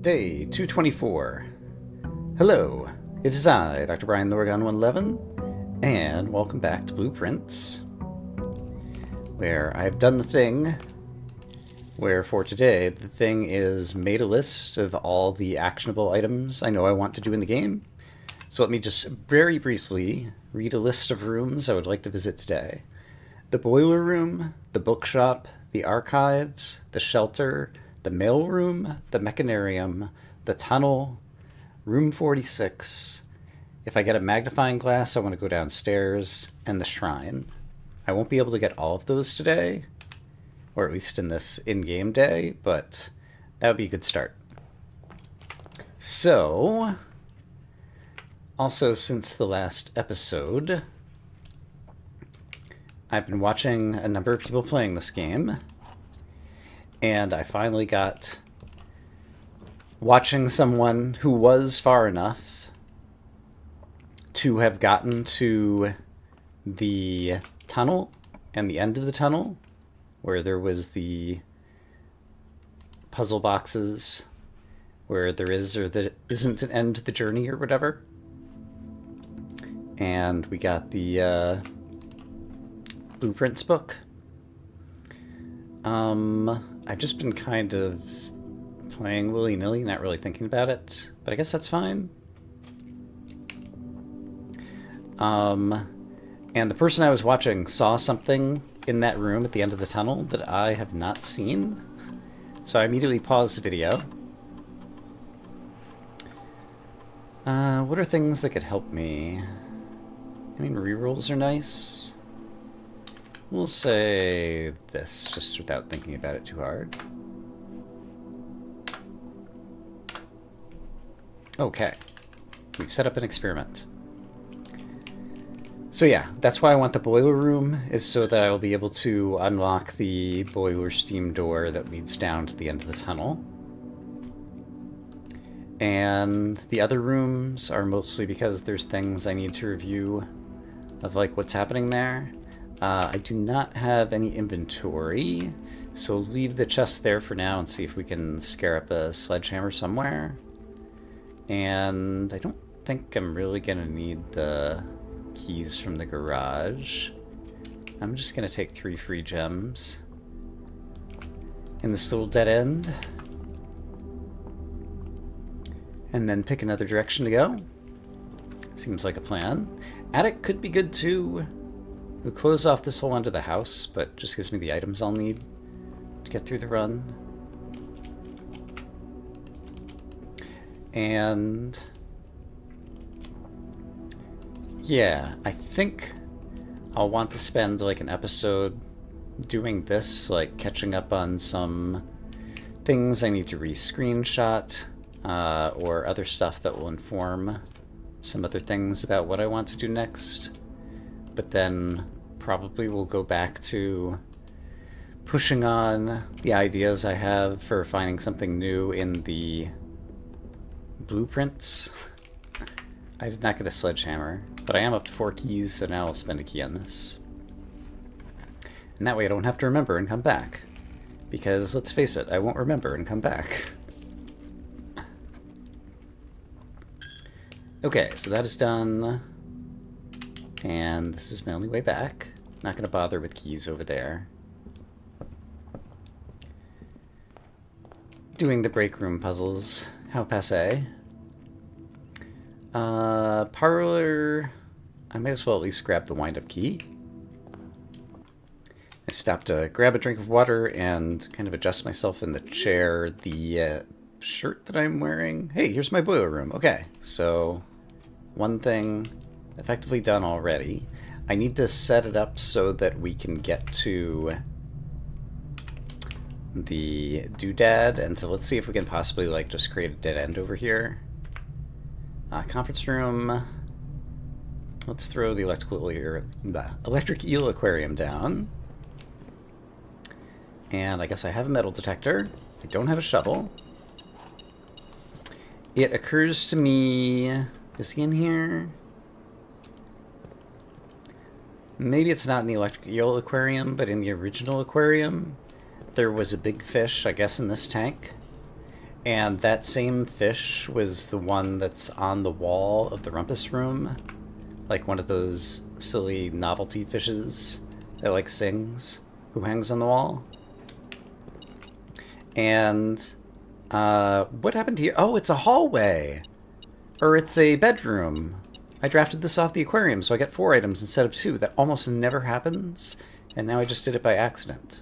Day 224. Hello, it is I, Dr. Brian Lorgon 111, and welcome back to Blueprints, where I've done the thing where for today, the thing is made a list of all the actionable items I know I want to do in the game. So let me just very briefly read a list of rooms I would like to visit today. The boiler room, the bookshop, the archives, the shelter, the mailroom, the mechanarium, the tunnel, room 46. If I get a magnifying glass, I want to go downstairs, and the shrine. I won't be able to get all of those today, or at least in this in-game day, but that would be a good start. So, also since the last episode, I've been watching a number of people playing this game, and I finally got watching someone who was far enough to have gotten to the tunnel and the end of the tunnel where there was the puzzle boxes where there is or there isn't an end to the journey or whatever. And we got the Blueprints book. I've just been kind of playing willy-nilly, not really thinking about it, but I guess that's fine. And the person I was watching saw something in that room at the end of the tunnel that I have not seen, so I immediately paused the video. What are things that could help me? I mean, rerolls are nice. We'll say this, just without thinking about it too hard. Okay. We've set up an experiment. So yeah, that's why I want the boiler room, is so that I will be able to unlock the boiler steam door that leads down to the end of the tunnel. And the other rooms are mostly because there's things I need to review of like what's happening there. I do not have any inventory, so leave the chest there for now and see if we can scare up a sledgehammer somewhere. And I don't think I'm really gonna need the keys from the garage. I'm just gonna take 3 free gems in this little dead end, and then pick another direction to go. Seems like a plan. Attic could be good too. We'll close off this whole end of the house, but just gives me the items I'll need to get through the run. And yeah, I think I'll want to spend like an episode doing this, like catching up on some things I need to re-screenshot, or other stuff that will inform some other things about what I want to do next. But then probably we'll go back to pushing on the ideas I have for finding something new in the blueprints. I did not get a sledgehammer, but I am up to 4 keys, so now I'll spend a key on this. And that way I don't have to remember and come back. Because, let's face it, I won't remember and come back. Okay, so that is done. And this is my only way back. Not going to bother with keys over there. Doing the break room puzzles. How passé. Parlor. I might as well at least grab the wind-up key. I stopped to grab a drink of water and kind of adjust myself in the chair. The shirt that I'm wearing. Hey, here's my boiler room. Okay, so one thing effectively done already. I need to set it up so that we can get to the doodad, and so let's see if we can possibly like just create a dead end over here. Conference room. Let's throw the electric eel aquarium down. And I guess I have a metal detector. I don't have a shovel. It occurs to me... Is he in here? Maybe it's not in the electric eel aquarium, but in the original aquarium, there was a big fish, I guess, in this tank. And that same fish was the one that's on the wall of the rumpus room. Like one of those silly novelty fishes that like sings, who hangs on the wall. And what happened here? Oh, it's a hallway. Or it's a bedroom. I drafted this off the aquarium, so I get 4 items instead of 2. That almost never happens, and now I just did it by accident.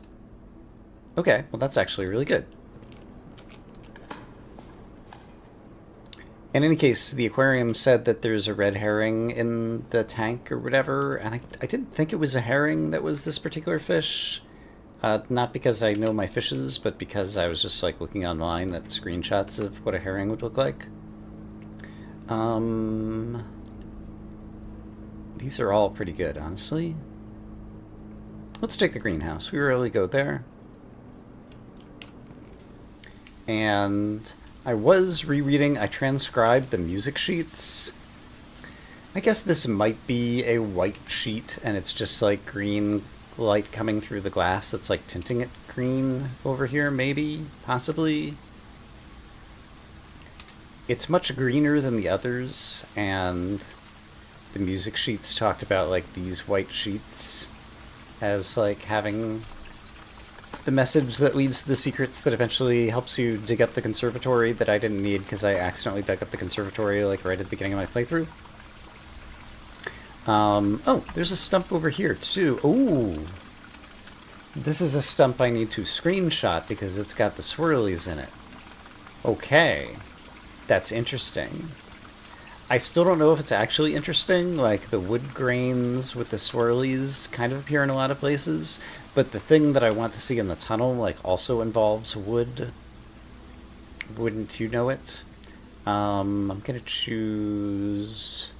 Okay, well that's actually really good. In any case, the aquarium said that there's a red herring in the tank or whatever, and I didn't think it was a herring that was this particular fish. Not because I know my fishes, but because I was just like looking online at screenshots of what a herring would look like. These are all pretty good, honestly. Let's take the greenhouse. We rarely go there. And I was rereading, I transcribed the music sheets. I guess this might be a white sheet, and it's just like green light coming through the glass that's like tinting it green over here, maybe, possibly. It's much greener than the others, and the music sheets talked about like these white sheets as like having the message that leads to the secrets that eventually helps you dig up the conservatory that I didn't need because I accidentally dug up the conservatory like right at the beginning of my playthrough. Oh, there's a stump over here too. Ooh, this is a stump I need to screenshot because it's got the swirlies in it. Okay, that's interesting. I still don't know if it's actually interesting, like the wood grains with the swirlies kind of appear in a lot of places, but the thing that I want to see in the tunnel like also involves wood. Wouldn't you know it? I'm gonna choose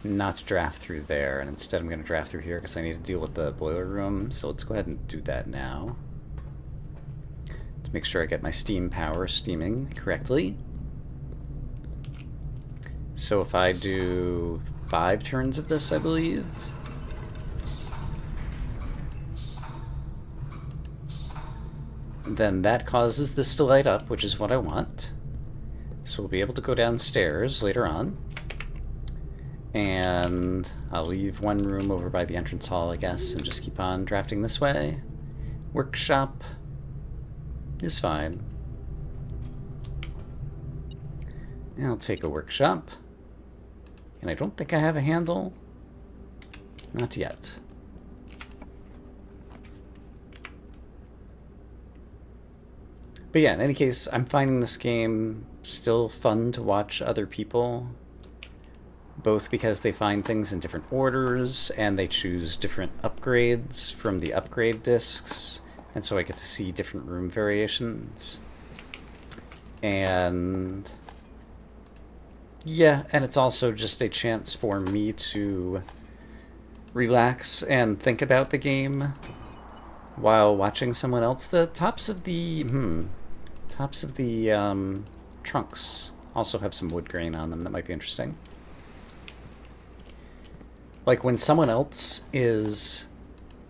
not to draft through there, and instead I'm gonna draft through here because I need to deal with the boiler room, so let's go ahead and do that now. To make sure I get my steam power steaming correctly. So if I do 5 turns of this, I believe. Then that causes this to light up, which is what I want. So we'll be able to go downstairs later on. And I'll leave one room over by the entrance hall, I guess, and just keep on drafting this way. Workshop is fine. And I'll take a workshop. And I don't think I have a handle. Not yet. But yeah, in any case, I'm finding this game still fun to watch other people. Both because they find things in different orders, and they choose different upgrades from the upgrade discs. And so I get to see different room variations. And yeah, and it's also just a chance for me to relax and think about the game while watching someone else. The tops of the trunks also have some wood grain on them that might be interesting. Like when someone else is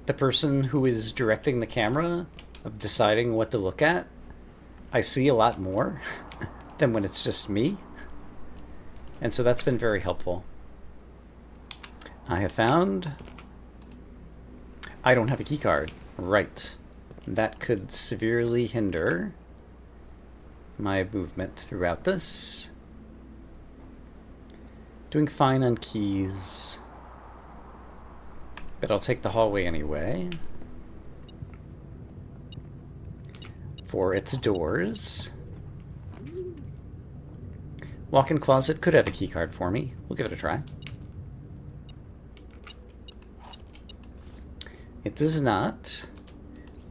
the person who is directing the camera of deciding what to look at, I see a lot more than when it's just me. And so that's been very helpful. I have found I don't have a keycard. Right. That could severely hinder my movement throughout this. Doing fine on keys. But I'll take the hallway anyway. For its doors. Walk-in closet could have a keycard for me. We'll give it a try. It does not.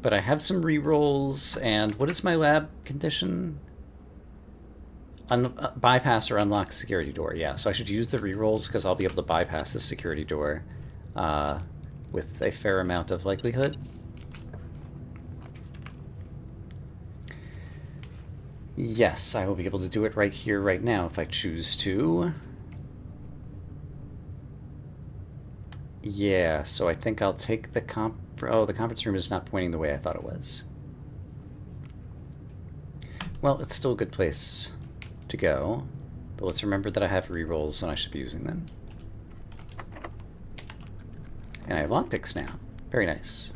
But I have some rerolls, and what is my lab condition? Bypass or unlock security door. Yeah, so I should use the rerolls because I'll be able to bypass the security door with a fair amount of likelihood. Yes, I will be able to do it right here, right now, if I choose to. Yeah, so I think I'll take the oh, the conference room is not pointing the way I thought it was. Well, it's still a good place to go, but let's remember that I have rerolls and I should be using them. And I have lockpicks now. Very nice.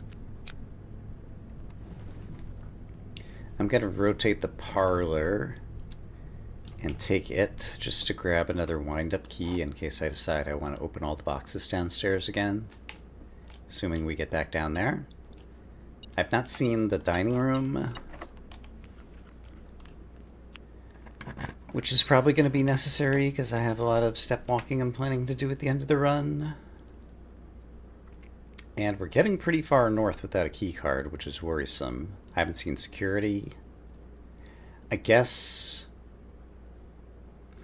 I'm going to rotate the parlor and take it just to grab another wind-up key in case I decide I want to open all the boxes downstairs again, assuming we get back down there. I've not seen the dining room, which is probably going to be necessary because I have a lot of step walking I'm planning to do at the end of the run. And we're getting pretty far north without a key card, which is worrisome. I haven't seen security. I guess...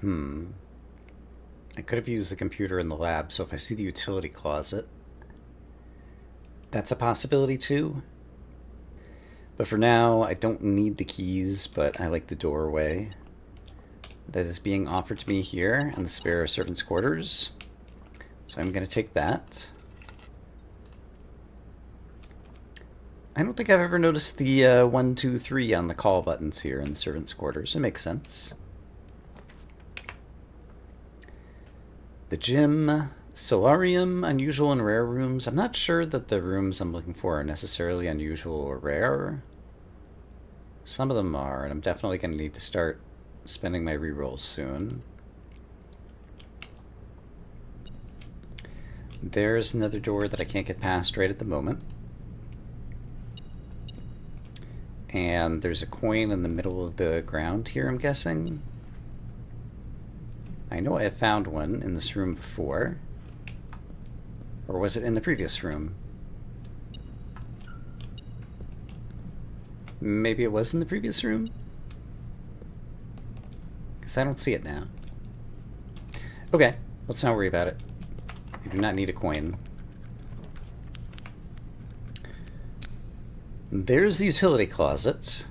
I could have used the computer in the lab, so if I see the utility closet, that's a possibility too. But for now, I don't need the keys, but I like the doorway that is being offered to me here in the spare servants' quarters. So I'm going to take that. I don't think I've ever noticed the 1, 2, 3 on the call buttons here in the servants' quarters. It makes sense. The gym, solarium, unusual and rare rooms. I'm not sure that the rooms I'm looking for are necessarily unusual or rare. Some of them are, and I'm definitely going to need to start spending my rerolls soon. There's another door that I can't get past right at the moment. And there's a coin in the middle of the ground here, I'm guessing. I know I have found one in this room before. Or was it in the previous room? Maybe it was in the previous room? Because I don't see it now. Okay, let's not worry about it. I do not need a coin. There's the utility closet,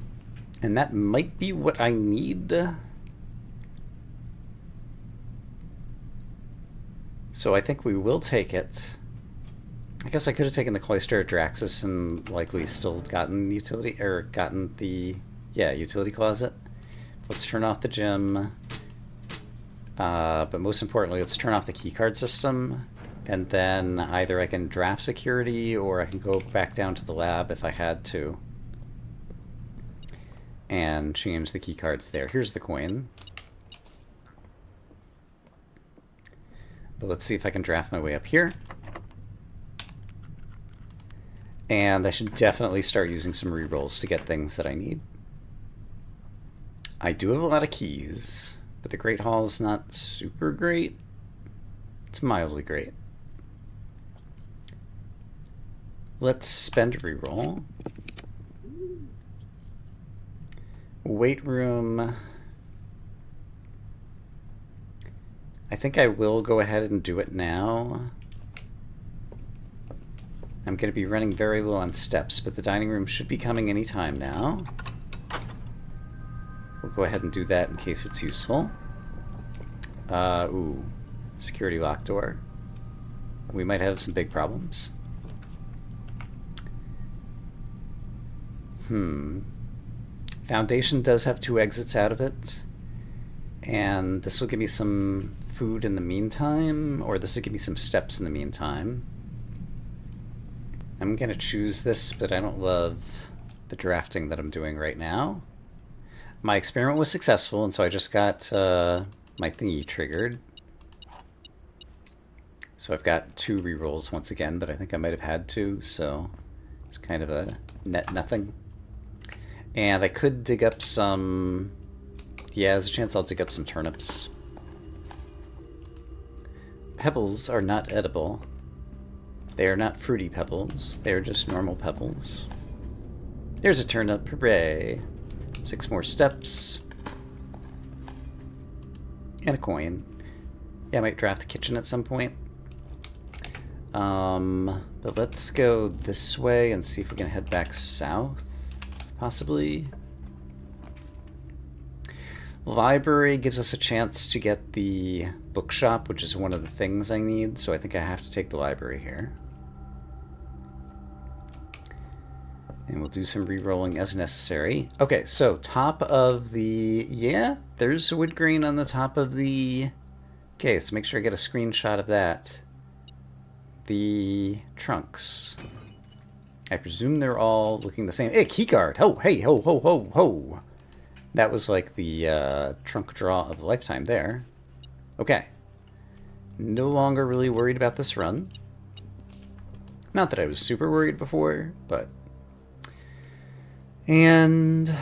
and that might be what I need. So I think we will take it. I guess I could have taken the Cloister of Draxus and likely still gotten the utility, or gotten the, utility closet. Let's turn off the gym. But most importantly, let's turn off the keycard system. And then either I can draft security or I can go back down to the lab if I had to. And change the keycards there. Here's the coin. But let's see if I can draft my way up here. And I should definitely start using some rerolls to get things that I need. I do have a lot of keys, but the Great Hall is not super great. It's mildly great. Let's spend a reroll. Weight room. I think I will go ahead and do it now. I'm going to be running very low on steps, but the dining room should be coming anytime now. We'll go ahead and do that in case it's useful. Ooh, security lock door. We might have some big problems. Foundation does have 2 exits out of it. And this will give me some food in the meantime, or this will give me some steps in the meantime. I'm going to choose this, but I don't love the drafting that I'm doing right now. My experiment was successful, and so I just got my thingy triggered. So I've got 2 rerolls once again, but I think I might have had 2, so it's kind of a net nothing. And I could dig up some... Yeah, there's a chance I'll dig up some turnips. Pebbles are not edible. They are not fruity pebbles. They are just normal pebbles. There's a turnip. Hooray! 6 more steps. And a coin. Yeah, I might draft the kitchen at some point. But let's go this way and see if we can head back south. Possibly. Library gives us a chance to get the bookshop, which is one of the things I need, so I think I have to take the library here. And we'll do some re-rolling as necessary. Okay, so top of the... Yeah, there's a wood grain on the top of the... Okay, so make sure I get a screenshot of that. The trunks. I presume they're all looking the same. Hey, keycard! Oh, hey, ho, ho, ho, ho! That was like the trunk draw of a lifetime there. Okay. No longer really worried about this run. Not that I was super worried before, but... And...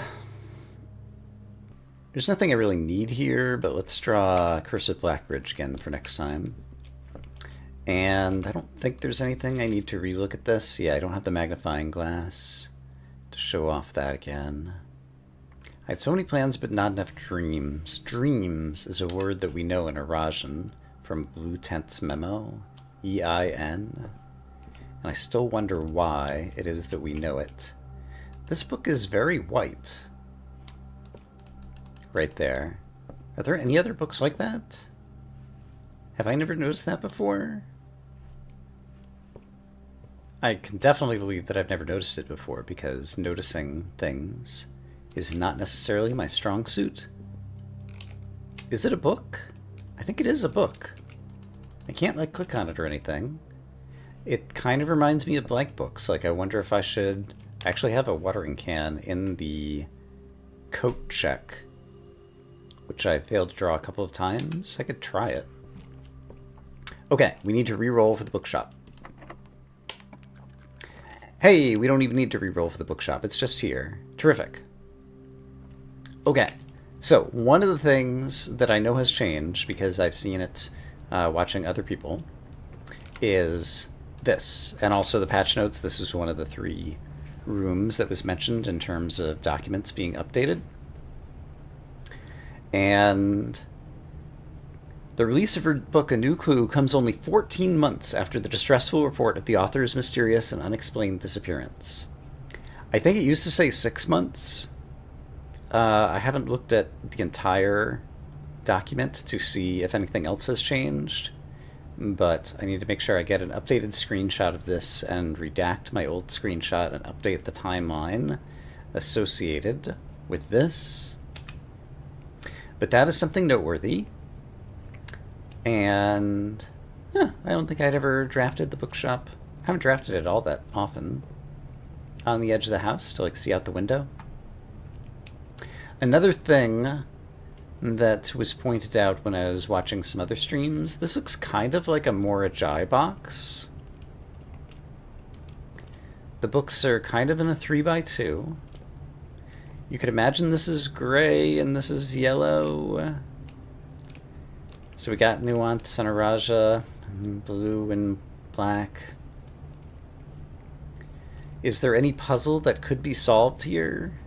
There's nothing I really need here, but let's draw Cursive Blackbridge again for next time. And I don't think there's anything I need to relook at this. Yeah, I don't have the magnifying glass to show off that again. I had so many plans, but not enough dreams. Dreams is a word that we know in Arajan from Blue Tent's memo, E-I-N. And I still wonder why it is that we know it. This book is very white. Right there. Are there any other books like that? Have I never noticed that before? I can definitely believe that I've never noticed it before, because noticing things is not necessarily my strong suit. Is it a book? I think it is a book. I can't, like, click on it or anything. It kind of reminds me of blank books. Like, I wonder if I should actually have a watering can in the coat check, which I failed to draw a couple of times. I could try it. Okay, we need to re-roll for the bookshop. Hey, we don't even need to re-roll for the bookshop. It's just here. Terrific. Okay, so one of the things that I know has changed, because I've seen it watching other people, is this. And also the patch notes. This is one of the 3 rooms that was mentioned in terms of documents being updated. And the release of her book, A New Clue, comes only 14 months after the distressful report of the author's mysterious and unexplained disappearance. I think it used to say 6 months. I haven't looked at the entire document to see if anything else has changed, but I need to make sure I get an updated screenshot of this and redact my old screenshot and update the timeline associated with this. But that is something noteworthy. And I don't think I'd ever drafted the bookshop. I haven't drafted it all that often. On the edge of the house to, like, see out the window. Another thing that was pointed out when I was watching some other streams, this looks kind of like a Morajai box. The books are kind of in a 3x2. You could imagine this is gray and this is yellow. So we got nuance on Araja, blue and black. Is there any puzzle that could be solved here?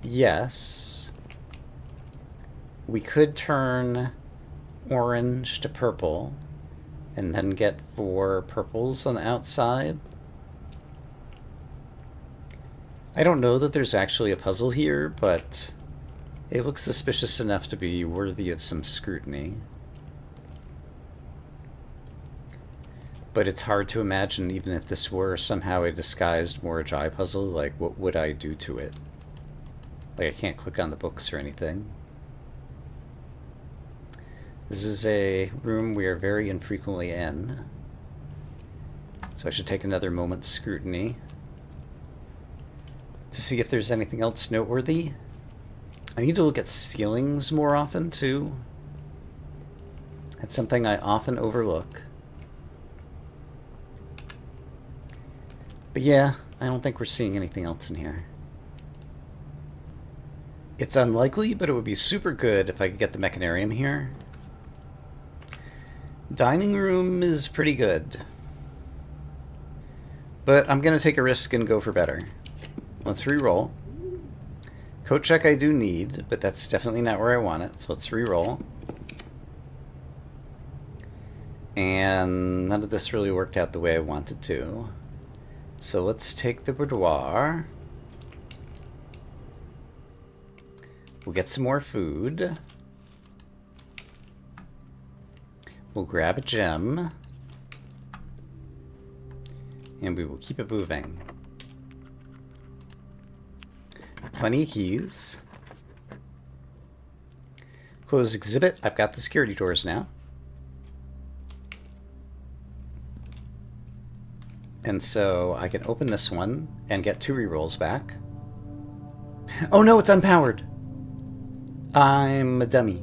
Yes. We could turn orange to purple and then get 4 purples on the outside. I don't know that there's actually a puzzle here, but it looks suspicious enough to be worthy of some scrutiny. But it's hard to imagine, even if this were somehow a disguised Morajai puzzle, like, what would I do to it? Like, I can't click on the books or anything. This is a room we are very infrequently in, so I should take another moment's scrutiny to see if there's anything else noteworthy. I need to look at ceilings more often, too. That's something I often overlook. But yeah, I don't think we're seeing anything else in here. It's unlikely, but it would be super good if I could get the mechanarium here. Dining room is pretty good. But I'm going to take a risk and go for better. Let's re-roll. Coat check I do need, but that's definitely not where I want it, so let's re-roll. And none of this really worked out the way I wanted to. So let's take the boudoir. We'll get some more food. We'll grab a gem. And we will keep it moving. Plenty of keys. Close exhibit. I've got the security doors now. And so I can open this one and get 2 rerolls back. Oh no, it's unpowered! I'm a dummy.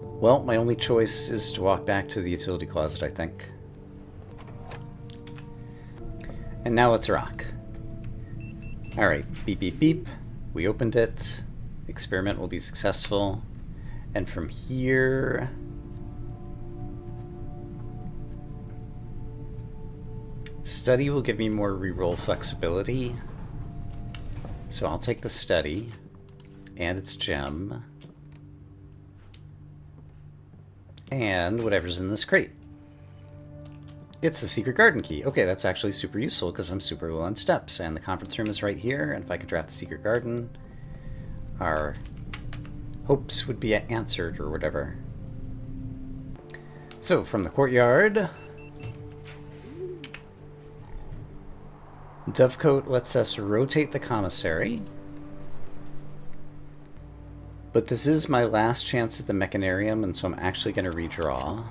Well, my only choice is to walk back to the utility closet, I think. And now let's rock. Alright, beep beep beep. We opened it. Experiment will be successful. And from here... Study will give me more reroll flexibility. So I'll take the study and its gem. And whatever's in this crate. It's the secret garden key. Okay, that's actually super useful because I'm super low on steps. And the conference room is right here. And if I could draft the secret garden, our hopes would be answered or whatever. So from the courtyard, Dovecote lets us rotate the commissary. But this is my last chance at the mechanarium, and so I'm actually going to redraw.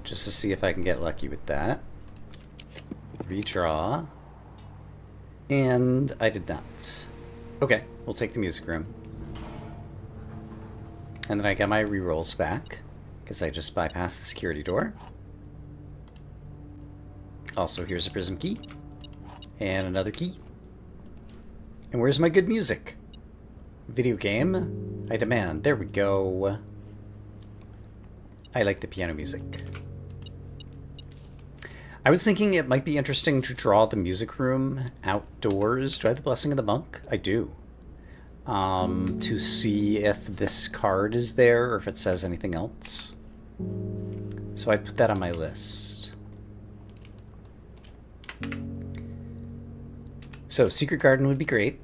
Just to see if I can get lucky with that. Redraw. And I did not. Okay, we'll take the music room. And then I get my rerolls back, because I just bypassed the security door. Also, here's a prism key. And another key. And where's my good music? Video game? I demand. There we go. I like the piano music. I was thinking it might be interesting to draw the music room outdoors. Do I have the Blessing of the Monk? I do. To see if this card is there or if it says anything else. So I put that on my list. So, Secret Garden would be great.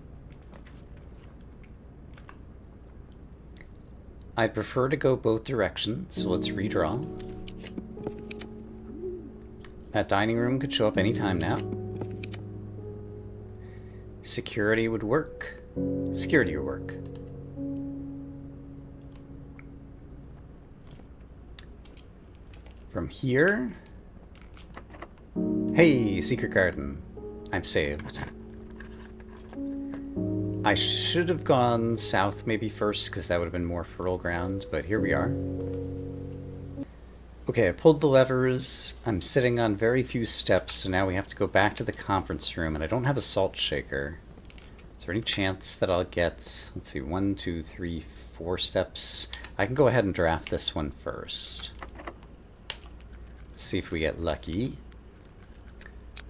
I prefer to go both directions, so let's redraw. That dining room could show up anytime now. Security would work. Security would work. From here... Hey, Secret Garden. I'm saved. I should have gone south maybe first, because that would have been more fertile ground, but here we are. Okay, I pulled the levers. I'm sitting on very few steps, so now we have to go back to the conference room, and I don't have a salt shaker. Is there any chance that I'll get, let's see, 1, 2, 3, 4 steps? I can go ahead and draft this one first. Let's see if we get lucky.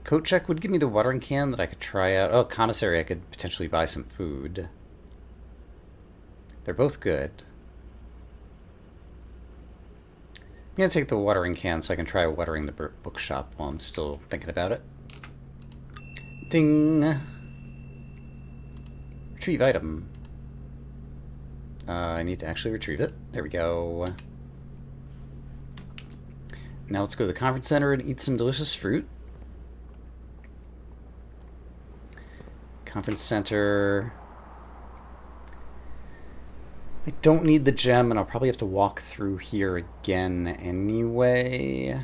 Coat check would give me the watering can that I could try out. Oh, commissary, I could potentially buy some food. They're both good. I'm going to take the watering can so I can try watering the bookshop while I'm still thinking about it. Ding! Retrieve item. I need to actually retrieve it. There we go. Now let's go to the conference center and eat some delicious fruit. Conference center. I don't need the gem, and I'll probably have to walk through here again anyway.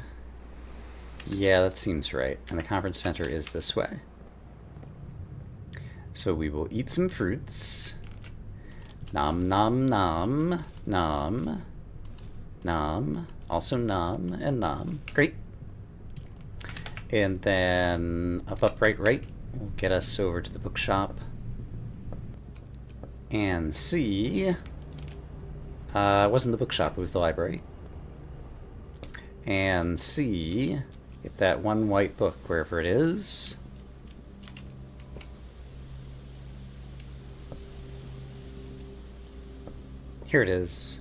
Yeah, that seems right. And the conference center is this way. So we will eat some fruits. Nom nom nom. Nom. Nom. Also nom and nom. Great. And then up, right will get us over to the bookshop. And see... it wasn't the bookshop, it was the library. And see if that one white book, wherever it is... Here it is.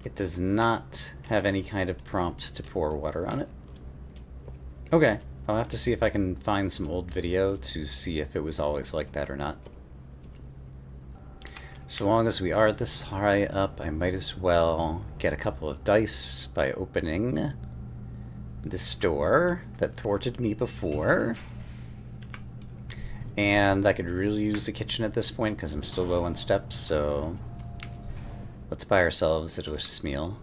It does not have any kind of prompt to pour water on it. Okay, I'll have to see if I can find some old video to see if it was always like that or not. So long as we are this high up, I might as well get a couple of dice by opening this door that thwarted me before. And I could really use the kitchen at this point because I'm still low on steps, so let's buy ourselves a delicious meal.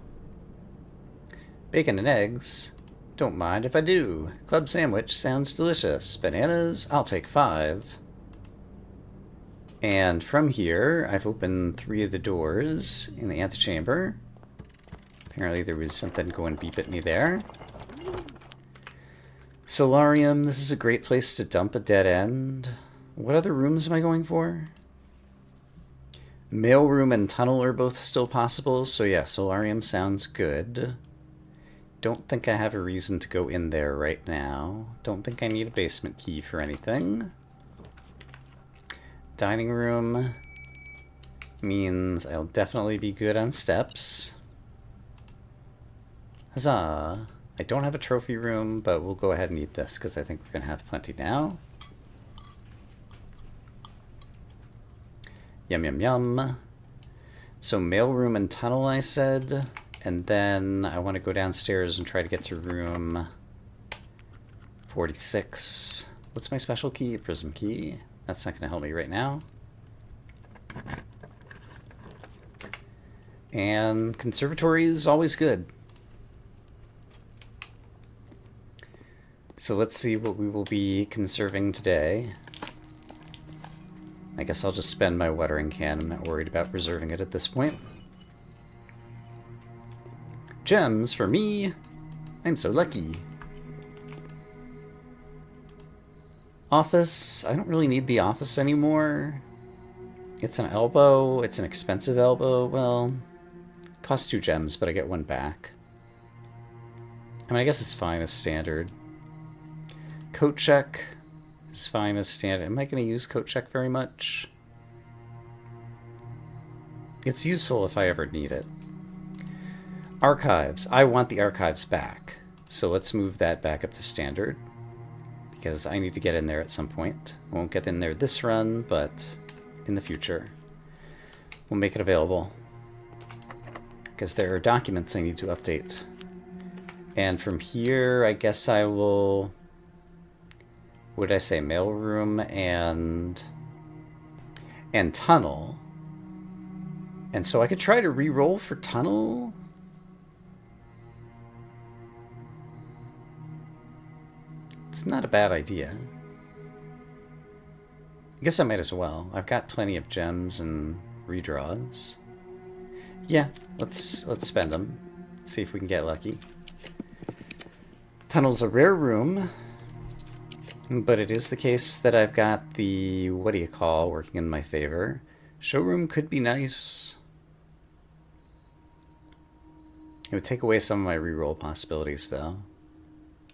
Bacon and eggs? Don't mind if I do. Club sandwich sounds delicious. Bananas? I'll take 5. And from here, I've opened 3 of the doors in the antechamber. Apparently there was something going beep at me there. Solarium, this is a great place to dump a dead end. What other rooms am I going for? Mailroom and tunnel are both still possible, so yeah, solarium sounds good. Don't think I have a reason to go in there right now. Don't think I need a basement key for anything. Dining room means I'll definitely be good on steps. Huzzah! I don't have a trophy room, but we'll go ahead and eat this because I think we're going to have plenty now. Yum, yum, yum. So mailroom and tunnel, I said. And then I want to go downstairs and try to get to room 46. What's my special key? Prism key. That's not going to help me right now. And conservatory is always good. So let's see what we will be conserving today. I guess I'll just spend my watering can. I'm not worried about preserving it at this point. Gems for me. I'm so lucky. Office. I don't really need the office anymore. It's an elbow. It's an expensive elbow. Well, it costs 2 gems, but I get 1 back. I mean, I guess it's fine as standard. Coat check is fine as standard. Am I going to use coat check very much? It's useful if I ever need it. Archives. I want the archives back. So let's move that back up to standard. Because I need to get in there at some point. I won't get in there this run, but in the future. We'll make it available. Because there are documents I need to update. And from here, I guess I will... What did I say? Mailroom and tunnel. And so I could try to re-roll for tunnel. It's not a bad idea. I guess I might as well. I've got plenty of gems and redraws. Yeah, let's spend them. See if we can get lucky. Tunnel's a rare room. But it is the case that I've got the, what do you call, working in my favor. Showroom could be nice. It would take away some of my reroll possibilities, though.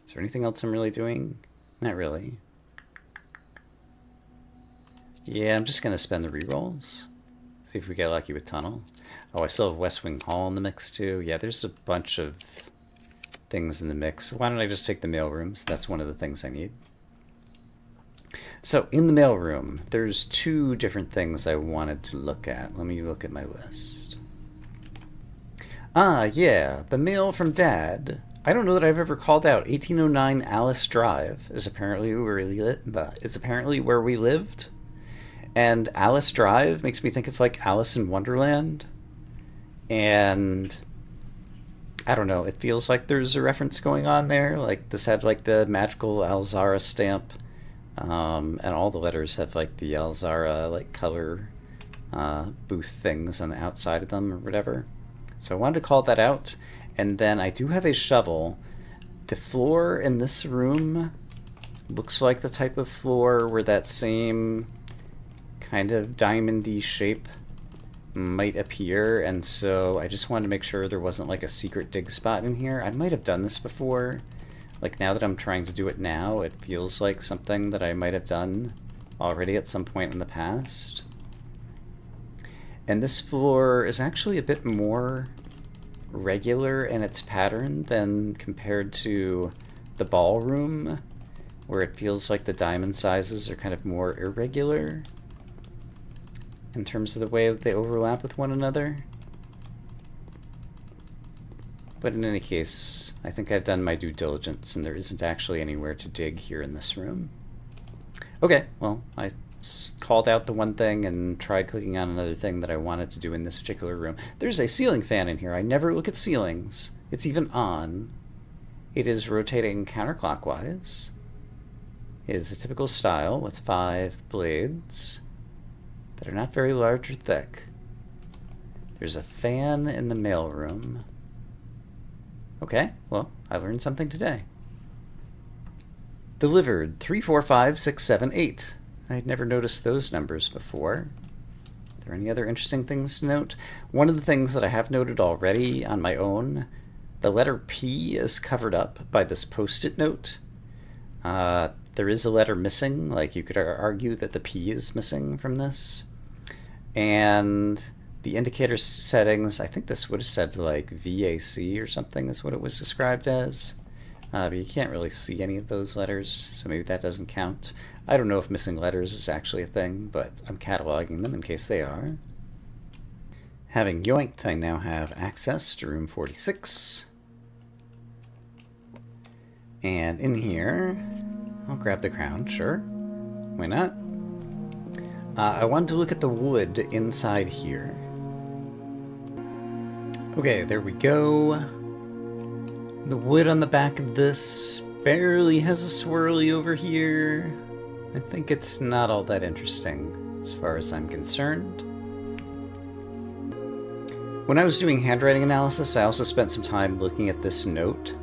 Is there anything else I'm really doing? Not really. Yeah, I'm just going to spend the rerolls. See if we get lucky with Tunnel. Oh, I still have West Wing Hall in the mix, too. Yeah, there's a bunch of things in the mix. Why don't I just take the mailrooms? That's one of the things I need. So, in the mailroom, there's 2 different things I wanted to look at. Let me look at my list. Ah, yeah, the mail from Dad. I don't know that I've ever called out. 1809 Alice Drive is apparently where we lived. And Alice Drive makes me think of, like, Alice in Wonderland. And I don't know, it feels like there's a reference going on there. Like, this had, like, the magical Alzara stamp. And all the letters have like the Alzara like color booth things on the outside of them or whatever. So I wanted to call that out. And then I do have a shovel. The floor in this room looks like the type of floor where that same kind of diamond-y shape might appear. And so I just wanted to make sure there wasn't like a secret dig spot in here. I might have done this before. Like, now that I'm trying to do it now, it feels like something that I might have done already at some point in the past. And this floor is actually a bit more regular in its pattern than compared to the ballroom, where it feels like the diamond sizes are kind of more irregular in terms of the way that they overlap with one another. But in any case, I think I've done my due diligence, and there isn't actually anywhere to dig here in this room. Okay, well, I called out the one thing and tried clicking on another thing that I wanted to do in this particular room. There's a ceiling fan in here. I never look at ceilings. It's even on. It is rotating counterclockwise. It is a typical style with 5 blades that are not very large or thick. There's a fan in the mailroom. Okay, well, I learned something today. Delivered 345678. I had never noticed those numbers before. Are there any other interesting things to note? One of the things that I have noted already on my own, the letter P is covered up by this post-it note. There is a letter missing, like you could argue that the P is missing from this. And the indicator settings, I think this would have said like VAC or something is what it was described as. But you can't really see any of those letters, so maybe that doesn't count. I don't know if missing letters is actually a thing, but I'm cataloging them in case they are. Having yoinked, I now have access to room 46. And in here, I'll grab the crown, sure. Why not? I wanted to look at the wood inside here. Okay, there we go. The wood on the back of this barely has a swirly over here. I think it's not all that interesting as far as I'm concerned. When I was doing handwriting analysis, I also spent some time looking at this note.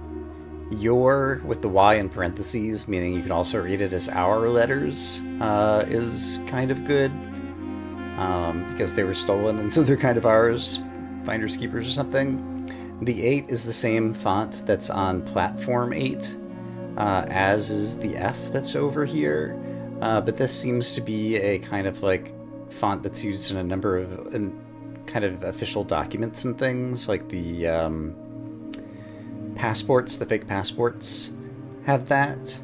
Your, with the Y in parentheses, meaning you can also read it as our letters, is kind of good. Because they were stolen, and so they're kind of ours, finders keepers or something. The 8 is the same font that's on platform 8, as is the F that's over here. But this seems to be a kind of like font that's used in a number of kind of official documents and things, like the passports, the fake passports have that.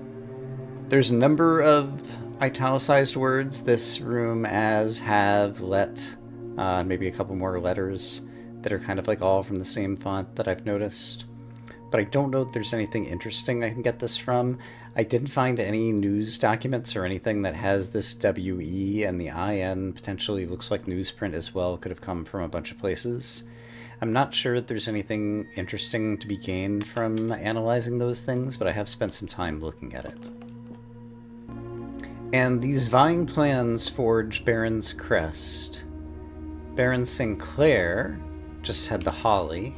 There's a number of italicized words this room as, have, let, maybe a couple more letters that are kind of like all from the same font that I've noticed. But I don't know if there's anything interesting I can get this from. I didn't find any news documents or anything that has this WE, and the IN potentially looks like newsprint as well. Could have come from a bunch of places. I'm not sure that there's anything interesting to be gained from analyzing those things, but I have spent some time looking at it. And these vying plans forge Baron's crest. Baron Sinclair just had the holly.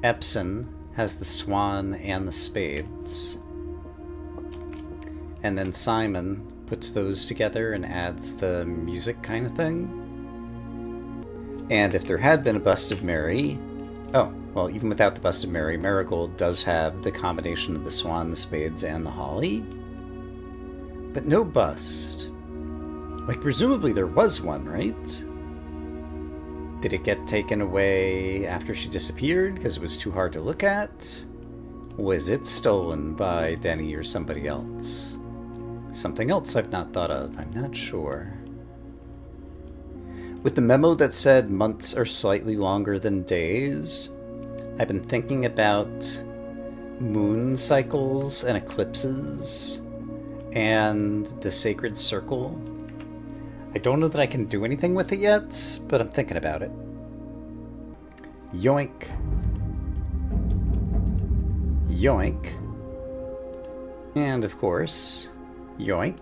Epson has the swan and the spades. And then Simon puts those together and adds the music kind of thing. And if there had been a bust of Mary... Oh, well, even without the bust of Mary, Marigold does have the combination of the swan, the spades, and the holly. But no bust. Like, presumably there was one, right? Did it get taken away after she disappeared because it was too hard to look at? Was it stolen by Denny or somebody else? Something else I've not thought of, I'm not sure. With the memo that said months are slightly longer than days, I've been thinking about moon cycles and eclipses and the sacred circle. I don't know that I can do anything with it yet, but I'm thinking about it. Yoink. Yoink. And of course, yoink.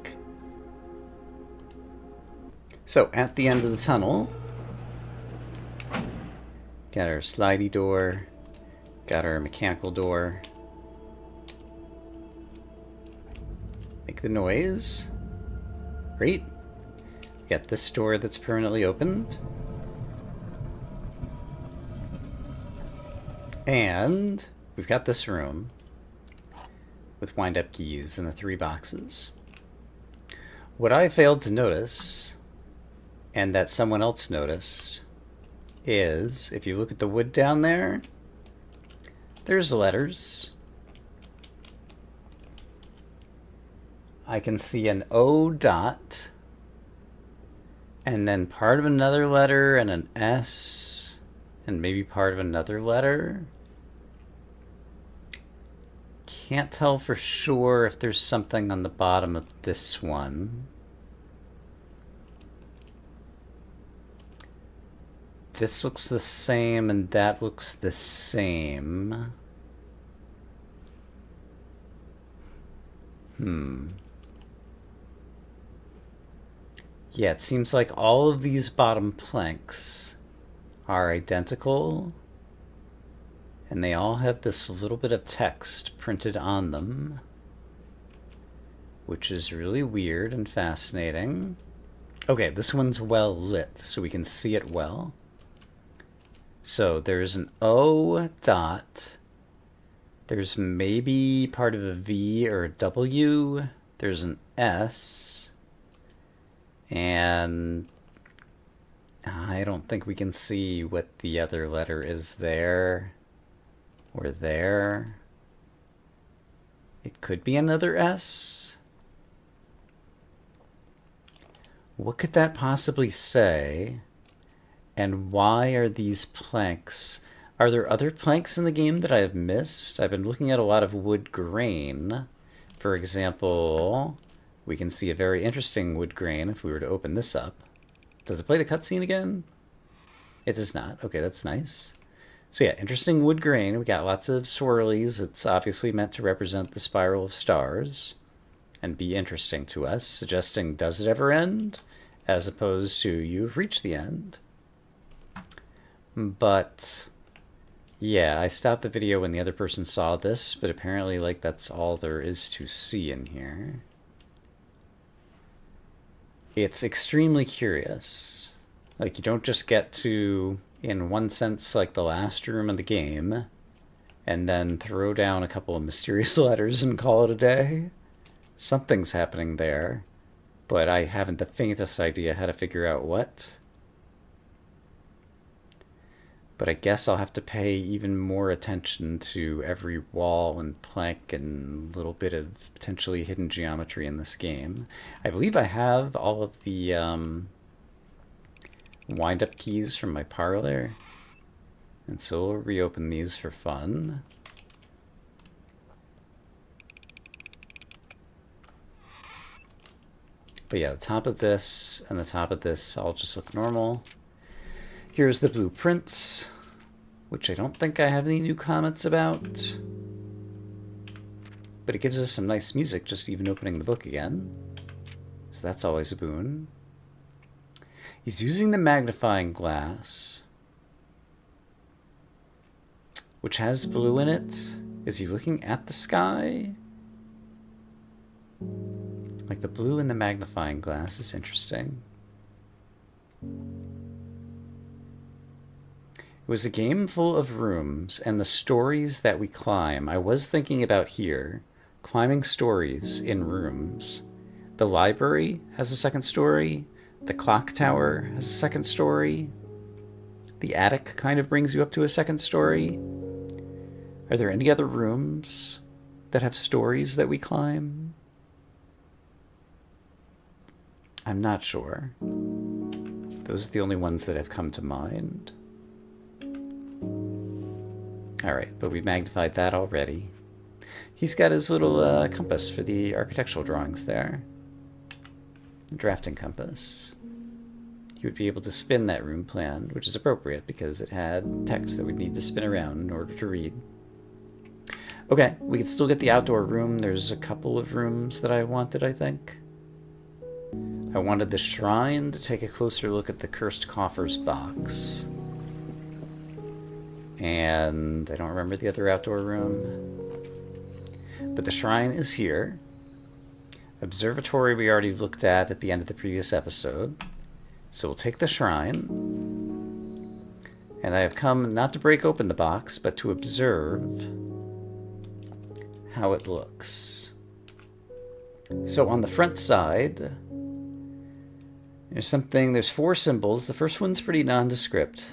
So, at the end of the tunnel, got our slidey door, got our mechanical door. Make the noise. Great. Got this door that's permanently opened. And we've got this room with wind-up keys and the 3 boxes. What I failed to notice, and that someone else noticed, is if you look at the wood down there, there's the letters. I can see an O dot, and then part of another letter and an S, and maybe part of another letter. can't tell for sure if there's something on the bottom of this one. This looks the same, and that looks the same. Yeah, it seems like all of these bottom planks are identical, and they all have this little bit of text printed on them, which is really weird and fascinating. Okay, this one's well lit, so we can see it well. So there's an O dot. There's maybe part of a V or a W. There's an S. And I don't think we can see what the other letter is there or there. It could be another S. What could that possibly say? And why are these planks? Are there other planks in the game that I have missed? I've been looking at a lot of wood grain. For example, we can see a very interesting wood grain if we were to open this up. Does it play the cutscene again? It does not. Okay, that's nice. So yeah, interesting wood grain. We got lots of swirlies. It's obviously meant to represent the spiral of stars and be interesting to us, suggesting does it ever end, as opposed to you've reached the end. But yeah, I stopped the video when the other person saw this, but apparently like that's all there is to see in here. It's extremely curious. Like, you don't just get to, in one sense, like the last room of the game, and then throw down a couple of mysterious letters and call it a day. Something's happening there, but I haven't the faintest idea how to figure out what. But I guess I'll have to pay even more attention to every wall and plank and little bit of potentially hidden geometry in this game. I believe I have all of the wind-up keys from my parlor, and so we'll reopen these for fun. But yeah, the top of this and the top of this all just look normal. Here's the blueprints, which I don't think I have any new comments about. But it gives us some nice music just even opening the book again. So that's always a boon. He's using the magnifying glass, which has blue in it. Is he looking at the sky? Like, the blue in the magnifying glass is interesting. It was a game full of rooms, and the stories that we climb. I was thinking about here, climbing stories in rooms. The library has a second story. The clock tower has a second story. The attic kind of brings you up to a second story. Are there any other rooms that have stories that we climb? I'm not sure. Those are the only ones that have come to mind. Alright, but we magnified that already. He's got his little compass for the architectural drawings there. Drafting compass. He would be able to spin that room plan, which is appropriate because it had text that we'd need to spin around in order to read. Okay, we can still get the outdoor room. There's a couple of rooms that I wanted, I think. I wanted the shrine to take a closer look at the cursed coffers box. And I don't remember the other outdoor room. But the shrine is here. Observatory we already looked at the end of the previous episode. So we'll take the shrine. And I have come not to break open the box, but to observe how it looks. So on the front side, there's 4 symbols. The first one's pretty nondescript.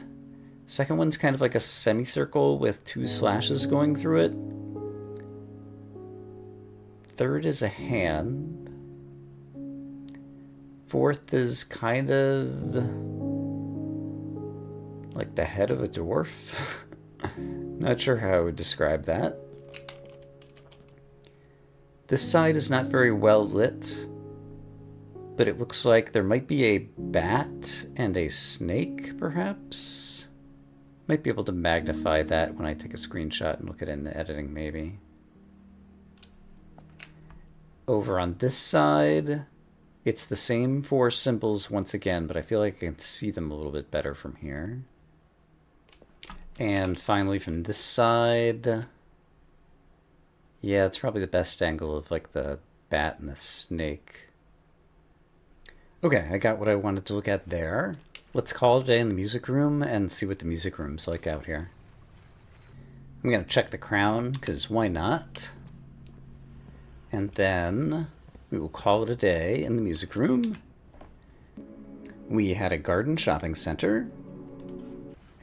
Second one's kind of like a semicircle with 2 slashes going through it. Third is a hand. Fourth is kind of like the head of a dwarf. Not sure how I would describe that. This side is not very well lit, but it looks like there might be a bat and a snake, perhaps? Might be able to magnify that when I take a screenshot and look at it in editing, maybe. Over on this side, it's the same four symbols once again, but I feel like I can see them a little bit better from here. And finally from this side, yeah, it's probably the best angle of like the bat and the snake. Okay, I got what I wanted to look at there. Let's call it a day in the music room and see what the music room's like out here. I'm gonna check the crown, because why not? And then we will call it a day in the music room. We had a garden shopping center.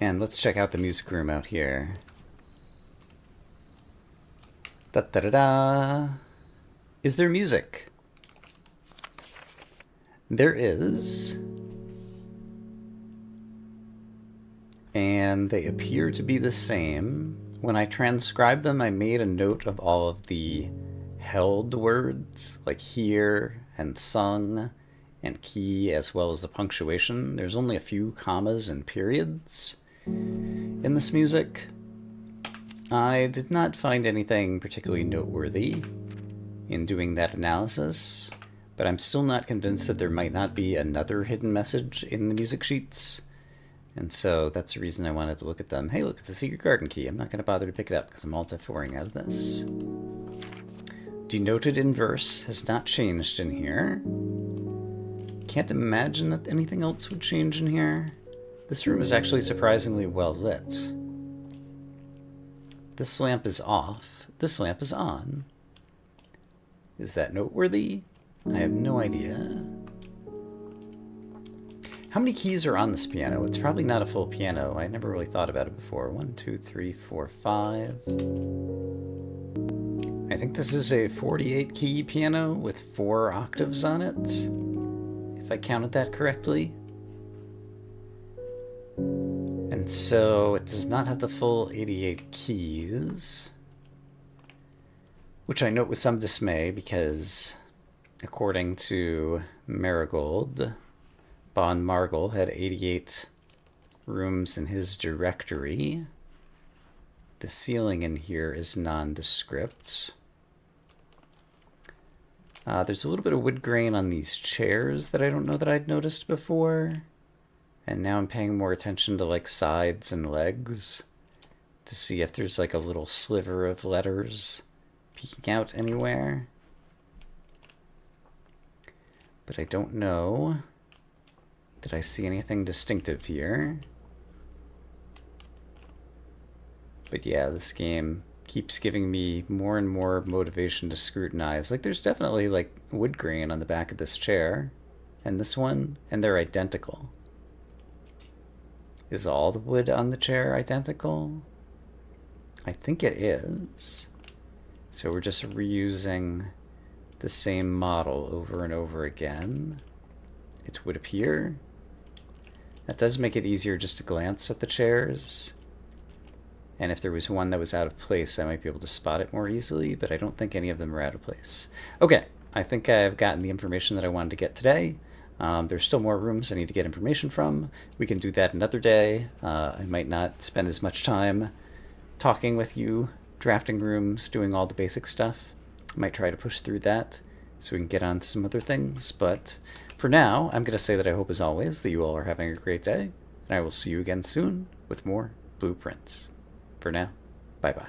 And let's check out the music room out here. Da-da-da-da! Is there music? There is. And they appear to be the same. When I transcribed them, I made a note of all of the held words, like here and sung and key, as well as the punctuation. There's only a few commas and periods in this music. I did not find anything particularly noteworthy in doing that analysis, but I'm still not convinced that there might not be another hidden message in the music sheets. And so that's the reason I wanted to look at them. Hey, look, it's a secret garden key. I'm not going to bother to pick it up because I'm Alt-F4ing out of this. Denoted in verse has not changed in here. Can't imagine that anything else would change in here. This room is actually surprisingly well lit. This lamp is off. This lamp is on. Is that noteworthy? I have no idea. How many keys are on this piano? It's probably not a full piano. I never really thought about it before. 1, 2, 3, 4, 5. I think this is a 48 key piano with 4 octaves on it, if I counted that correctly. And so it does not have the full 88 keys, which I note with some dismay because, according to Marigold, Bon Margle had 88 rooms in his directory. The ceiling in here is nondescript. There's a little bit of wood grain on these chairs that I don't know that I'd noticed before. And now I'm paying more attention to like sides and legs to see if there's like a little sliver of letters peeking out anywhere. But I don't know. Did I see anything distinctive here? But yeah, this game keeps giving me more and more motivation to scrutinize. Like, there's definitely like wood grain on the back of this chair and this one, and they're identical. Is all the wood on the chair identical? I think it is. So we're just reusing the same model over and over again. It would appear. That does make it easier just to glance at the chairs. And if there was one that was out of place, I might be able to spot it more easily, but I don't think any of them are out of place. Okay, I think I've gotten the information that I wanted to get today. There's still more rooms I need to get information from. We can do that another day. I might not spend as much time talking with you, drafting rooms, doing all the basic stuff. I might try to push through that so we can get on to some other things, but for now, I'm going to say that I hope, as always, that you all are having a great day, and I will see you again soon with more blueprints. For now, bye-bye.